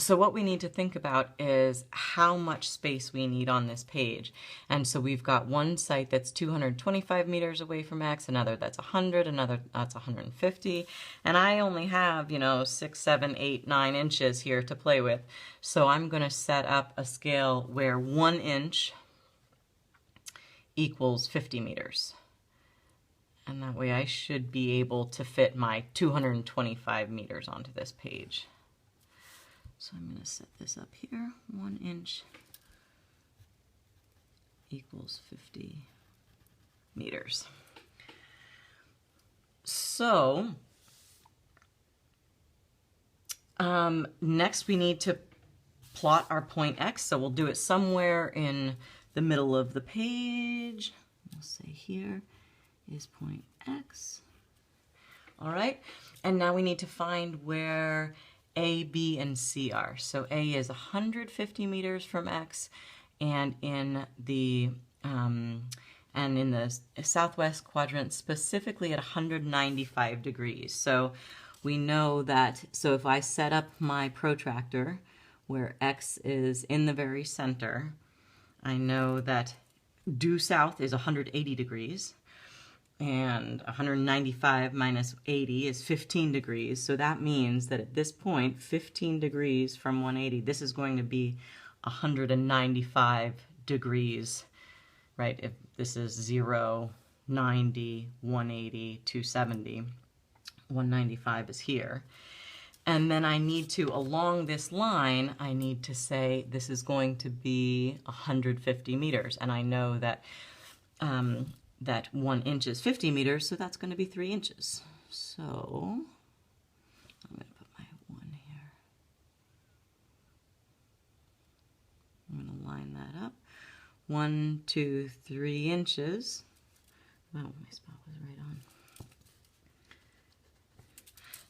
So what we need to think about is how much space we need on this page. And so we've got one site that's 225 meters away from X, another that's 100, another that's 150. And I only have, 6, 7, 8, 9 inches here to play with. So I'm going to set up a scale where 1 inch equals 50 meters. And that way I should be able to fit my 225 meters onto this page. So I'm going to set this up here. 1 inch equals 50 meters. So next we need to plot our point X. So we'll do it somewhere in the middle of the page. We'll say here is point X. All right. And now we need to find where A, B, and C are. So A is 150 meters from X, and in the southwest quadrant, specifically at 195 degrees. So we know that, so if I set up my protractor where X is in the very center, I know that due south is 180 degrees. And 195 minus 80 is 15 degrees. So that means that at this point, 15 degrees from 180, this is going to be 195 degrees, right? If this is 0, 90, 180, 270, 195 is here. And then I need to, along this line, I need to say this is going to be 150 meters. And I know that that 1 inch is 50 meters, so that's going to be 3 inches. So I'm going to put my 1 here. I'm going to line that up. 1, 2, 3 inches. Oh, my spot was right on.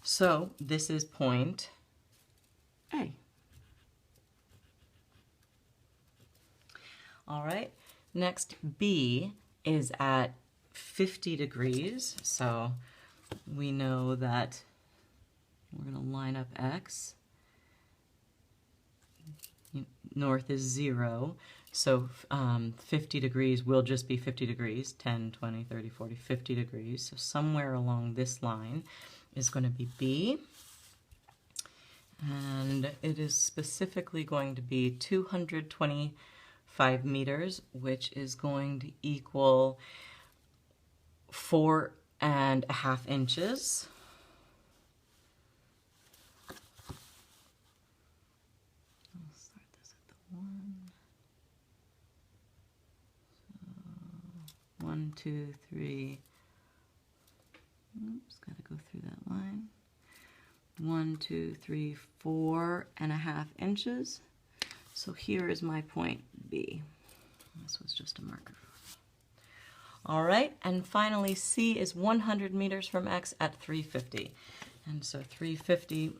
So this is point A. All right, next B is at 50 degrees, so we know that we're going to line up X. North is 0, so 50 degrees will just be 50 degrees, 10, 20, 30, 40, 50 degrees. So somewhere along this line is going to be B, and it is specifically going to be 225 meters, which is going to equal 4.5 inches. I'll start this at the 1. So 1, 2, 3. Oops, got to go through that line. 1, 2, 3, 4.5 inches. So here is my point B. This was just a marker. All right, and finally C is 100 meters from X at 350. And so 350,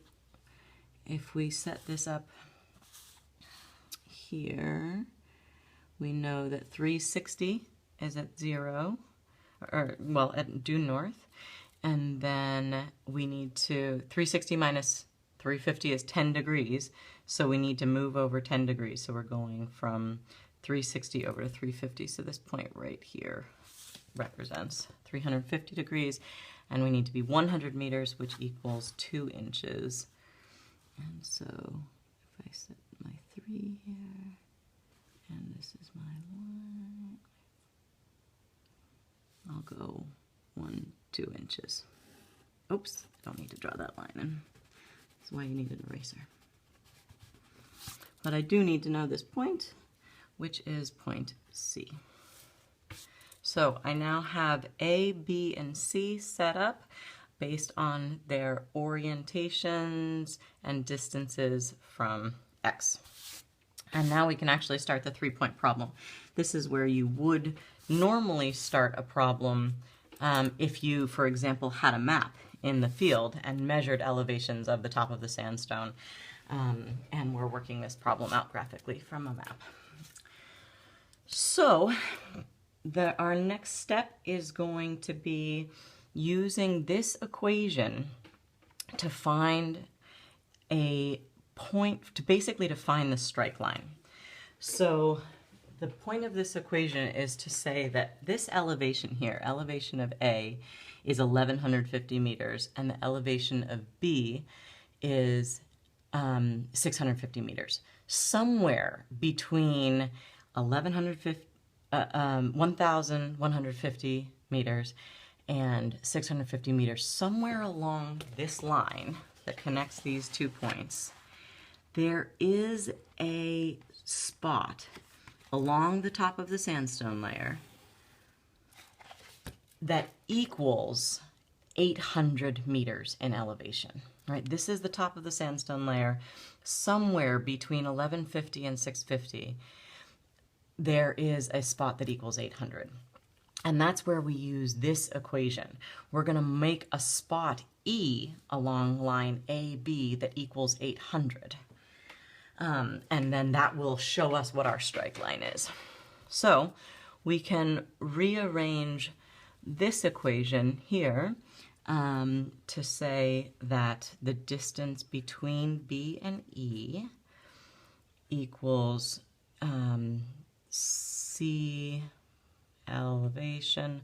if we set this up here, we know that 360 is at 0, or well, at due north. And then we need to, 360 minus 350 is 10 degrees, so we need to move over 10 degrees. So we're going from 360 over to 350. So this point right here represents 350 degrees, and we need to be 100 meters, which equals 2 inches. And so if I set my 3 here, and this is my 1, I'll go 1, 2 inches. Oops, don't need to draw that line in. That's why you need an eraser. But I do need to know this point, which is point C. So I now have A, B, and C set up based on their orientations and distances from X. And now we can actually start the 3-point problem. This is where you would normally start a problem if you, for example, had a map in the field and measured elevations of the top of the sandstone, and we're working this problem out graphically from a map. So our next step is going to be using this equation to find a basically to find the strike line. So the point of this equation is to say that this elevation here, elevation of A, is 1,150 meters, and the elevation of B is 650 meters. Somewhere between 1,150 meters and 650 meters, somewhere along this line that connects these 2 points, there is a spot along the top of the sandstone layer that equals 800 meters in elevation. Right? This is the top of the sandstone layer. Somewhere between 1150 and 650, there is a spot that equals 800. And that's where we use this equation. We're going to make a spot E along line AB that equals 800. And then that will show us what our strike line is. So we can rearrange this equation here to say that the distance between B and E equals C elevation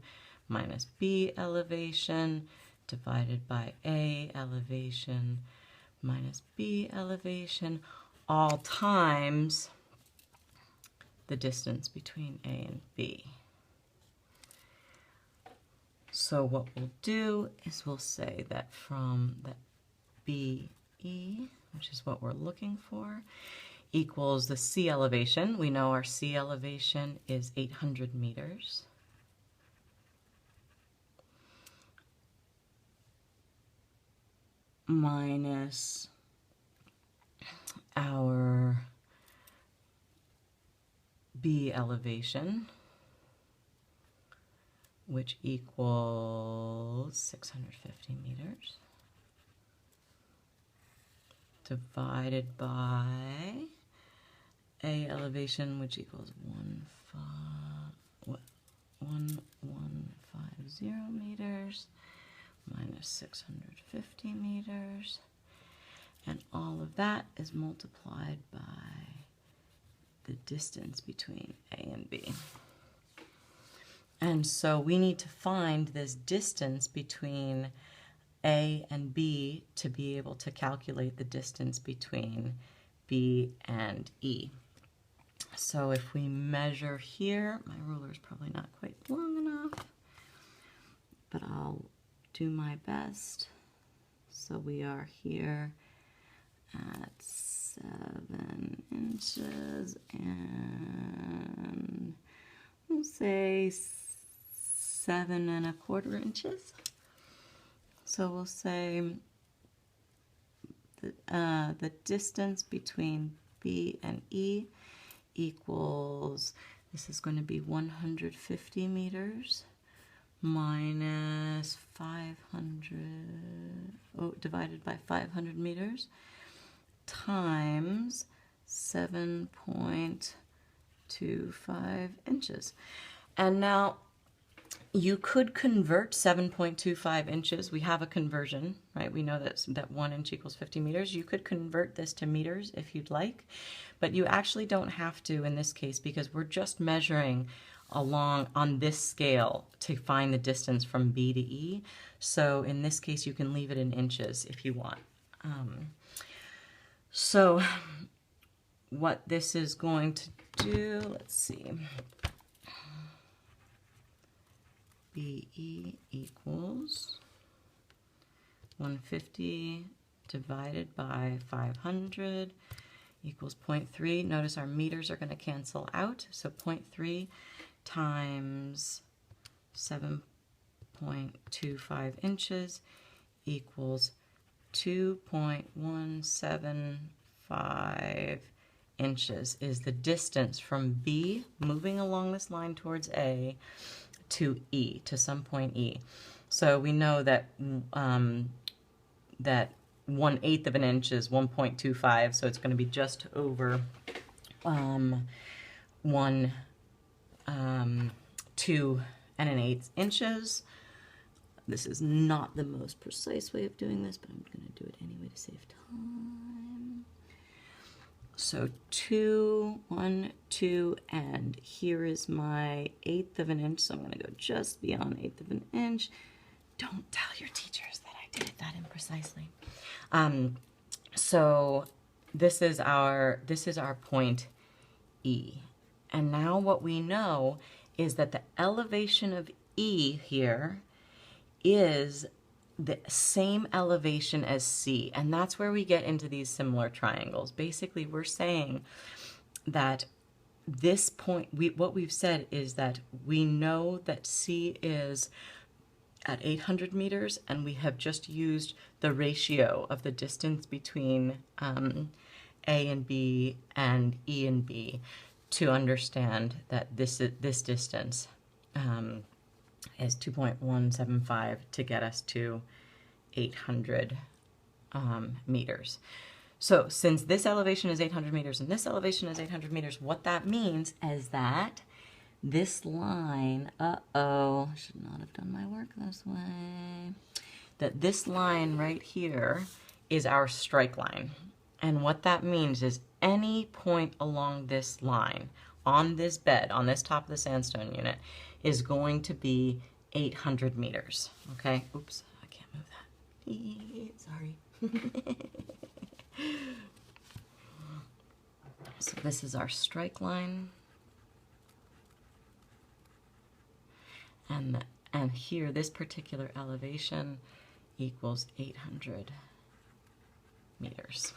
minus B elevation divided by A elevation minus B elevation, all times the distance between A and B. So what we'll do is we'll say that from that BE, which is what we're looking for, equals the C elevation. We know our C elevation is 800 meters. Minus our B elevation, which equals 650 meters, divided by A elevation, which equals 1150 meters, minus 650 meters, and all of that is multiplied by the distance between A and B. And so we need to find this distance between A and B to be able to calculate the distance between B and E. So if we measure here, my ruler is probably not quite long enough, but I'll do my best. So we are here at 7 inches and we'll say 7¼ inches. So we'll say the distance between B and E equals, this is going to be 150 meters minus 500, divided by 500 meters times 7.25 inches. And now you could convert 7.25 inches. We have a conversion, right? We know that 1 inch equals 50 meters. You could convert this to meters if you'd like, but you actually don't have to in this case because we're just measuring along on this scale to find the distance from B to E. So in this case, you can leave it in inches if you want. So what this is going to do, let's see. BE equals 150 divided by 500 equals 0.3. Notice our meters are going to cancel out. So 0.3 times 7.25 inches equals 2.175 inches is the distance from B moving along this line towards A to E, to some point E. So we know that that 1/8 of an inch is 1.25, so it's going to be just over 2 1/8 inches. This is not the most precise way of doing this, but I'm going to do it anyway to save time. So 2, 1, 2, and here is my 1/8 of an inch. So I'm going to go just beyond 1/8 of an inch. Don't tell your teachers that I did it that imprecisely. So this is our point E. And now what we know is that the elevation of E here is the same elevation as C, and that's where we get into these similar triangles. Basically, we're saying that this point, what we've said is that we know that C is at 800 meters, and we have just used the ratio of the distance between A and B and E and B to understand that this distance is 2.175 to get us to 800 meters. So since this elevation is 800 meters and this elevation is 800 meters, what that means is that this line, I should not have done my work this way, that this line right here is our strike line. And what that means is any point along this line, on this bed, on this top of the sandstone unit, is going to be 800 meters, okay? Oops, I can't move that. Sorry. So this is our strike line. And here, this particular elevation equals 800 meters.